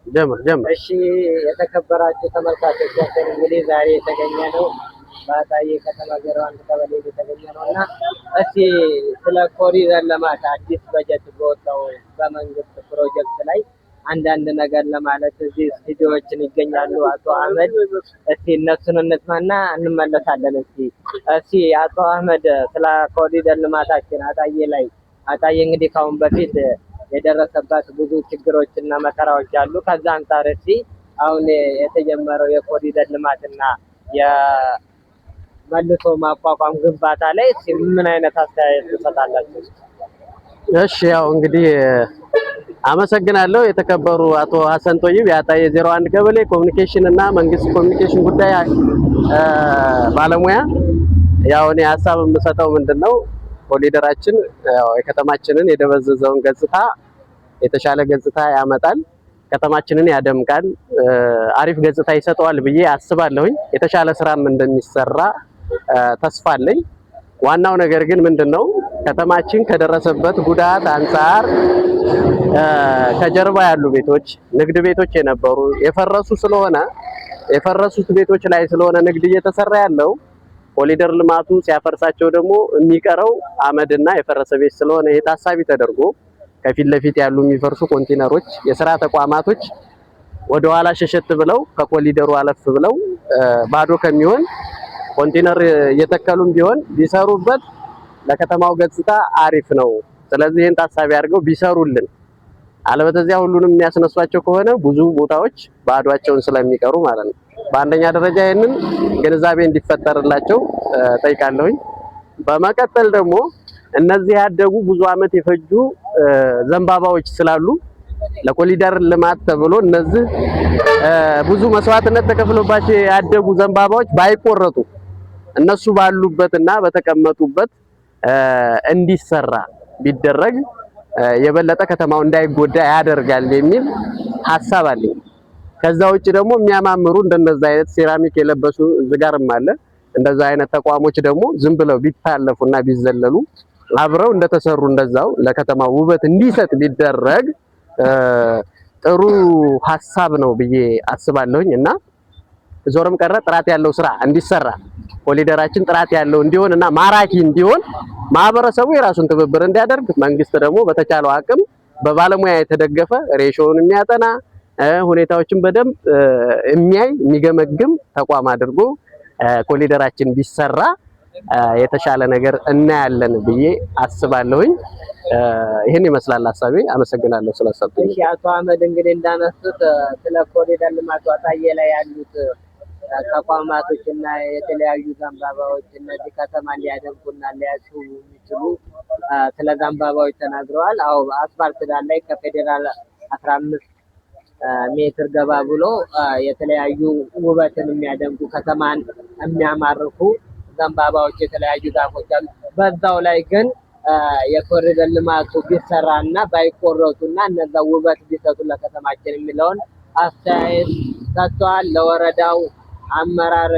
ጀምር ጀምር። እሺ የተከበራችሁ ተመልካቾቻችን እንግዲህ ዛሬ የተገኘ ነው በአጣዬ ከተማ 01 ቀበሌ የተገኘ ነውና እስቲ ስለ ኮሪደር ልማት አዲስ በጀት በወጣው በመንግስት ፕሮጀክት ላይ አንዳንድ ነገር ለማለት እዚህ ስቱዲዮዎችን ይገኛሉ አቶ አህመድ። እስቲ እነሱን እንስማና እንመለሳለን። እስቲ አቶ አህመድ ስለ ኮሪደር ልማታችን አጣዬ እንግዲህ ካሁን በፊት የደረሰባት ብዙ ችግሮች እና መከራዎች አሉ። ከዛ አንፃር እስቲ አሁን የተጀመረው የኮሪደር ልማትና የመልሶ ማቋቋም ግንባታ ላይ ምን አይነት አስተያየት ትሰጣላችሁ? እሺ ያው እንግዲህ አመሰግናለሁ። የተከበሩ አቶ ሀሰን ጦይብ የአጣዬ 01 ቀበሌ ኮሚኒኬሽን እና መንግስት ኮሚኒኬሽን ጉዳይ ባለሙያ። ያው እኔ ሀሳብ የምሰጠው ምንድነው ኮሪደራችን ያው የከተማችንን የደበዘዘውን ገጽታ የተሻለ ገጽታ ያመጣል፣ ከተማችንን ያደምቃል፣ አሪፍ ገጽታ ይሰጠዋል ብዬ አስባለሁኝ። የተሻለ ስራም እንደሚሰራ ተስፋ አለኝ። ዋናው ነገር ግን ምንድነው ከተማችን ከደረሰበት ጉዳት አንፃር ከጀርባ ያሉ ቤቶች ንግድ ቤቶች የነበሩ የፈረሱ ስለሆነ የፈረሱት ቤቶች ላይ ስለሆነ ንግድ እየተሰራ ያለው ኮሪደር ልማቱ ሲያፈርሳቸው ደግሞ የሚቀረው አመድና የፈረሰ ቤት ስለሆነ የታሳቢ ተደርጎ ከፊት ለፊት ያሉ የሚፈርሱ ኮንቴነሮች የስራ ተቋማቶች ወደ ኋላ ሸሸት ብለው ከኮሪደሩ አለፍ ብለው ባዶ ከሚሆን ኮንቴነር እየተከሉም ቢሆን ቢሰሩበት ለከተማው ገጽታ አሪፍ ነው። ስለዚህ ይሄን ታሳቢ አድርገው ቢሰሩልን፣ አለበለዚያ ሁሉንም የሚያስነሷቸው ከሆነ ብዙ ቦታዎች ባዶአቸውን ስለሚቀሩ ማለት ነው። በአንደኛ ደረጃ ይሄንን ግንዛቤ እንዲፈጠርላቸው ጠይቃለሁኝ። በመቀጠል ደግሞ እነዚህ ያደጉ ብዙ አመት የፈጁ ዘንባባዎች ስላሉ ለኮሪደር ልማት ተብሎ እነዚህ ብዙ መስዋዕትነት ተከፍሎባቸው ያደጉ ዘንባባዎች ባይቆረጡ እነሱ ባሉበትና በተቀመጡበት እንዲሰራ ቢደረግ የበለጠ ከተማው እንዳይጎዳ ያደርጋል የሚል ሐሳብ አለኝ። ከዛ ውጪ ደግሞ የሚያማምሩ እንደነዛ አይነት ሴራሚክ የለበሱ ዝጋርም አለ። እንደዛ አይነት ተቋሞች ደግሞ ዝም ብለው ቢታለፉና ቢዘለሉ አብረው እንደተሰሩ እንደዛው ለከተማው ውበት እንዲሰጥ ቢደረግ ጥሩ ሐሳብ ነው ብዬ አስባለሁኝ። እና ዞርም ቀረ ጥራት ያለው ስራ እንዲሰራ ኮሪደራችን ጥራት ያለው እንዲሆንና ማራኪ እንዲሆን ማህበረሰቡ የራሱን ትብብር እንዲያደርግ፣ መንግስት ደግሞ በተቻለው አቅም በባለሙያ የተደገፈ ሬሾውን የሚያጠና ሁኔታዎችን በደንብ የሚያይ የሚገመግም ተቋም አድርጎ ኮሪደራችን ቢሰራ የተሻለ ነገር እናያለን ብዬ አስባለሁኝ። ይሄን ይመስላል ሀሳቤ። አመሰግናለሁ ስለሰጡኝ። እሺ አቶ አህመድ እንግዲህ እንዳነሱት ስለ ኮሪደር ልማቱ አጣዬ ላይ ያሉት ተቋማቶች እና የተለያዩ ዘንባባዎች እነዚህ ከተማን ሊያደምቁና ሊያስውቡ የሚችሉ ስለ ዘንባባዎች ተናግረዋል። አዎ አስፋልት ዳር ላይ ከፌዴራል 15 ሜትር ገባ ብሎ የተለያዩ ውበትን የሚያደምቁ ከተማን የሚያማርኩ ዘንባባዎች የተለያዩ ዛፎች አሉ። በዛው ላይ ግን የኮሪደር ልማቱ ቢሰራና ባይቆረጡና እነዛ ውበት ቢሰጡ ለከተማችን የሚለውን አስተያየት ሰጥተዋል። ለወረዳው አመራር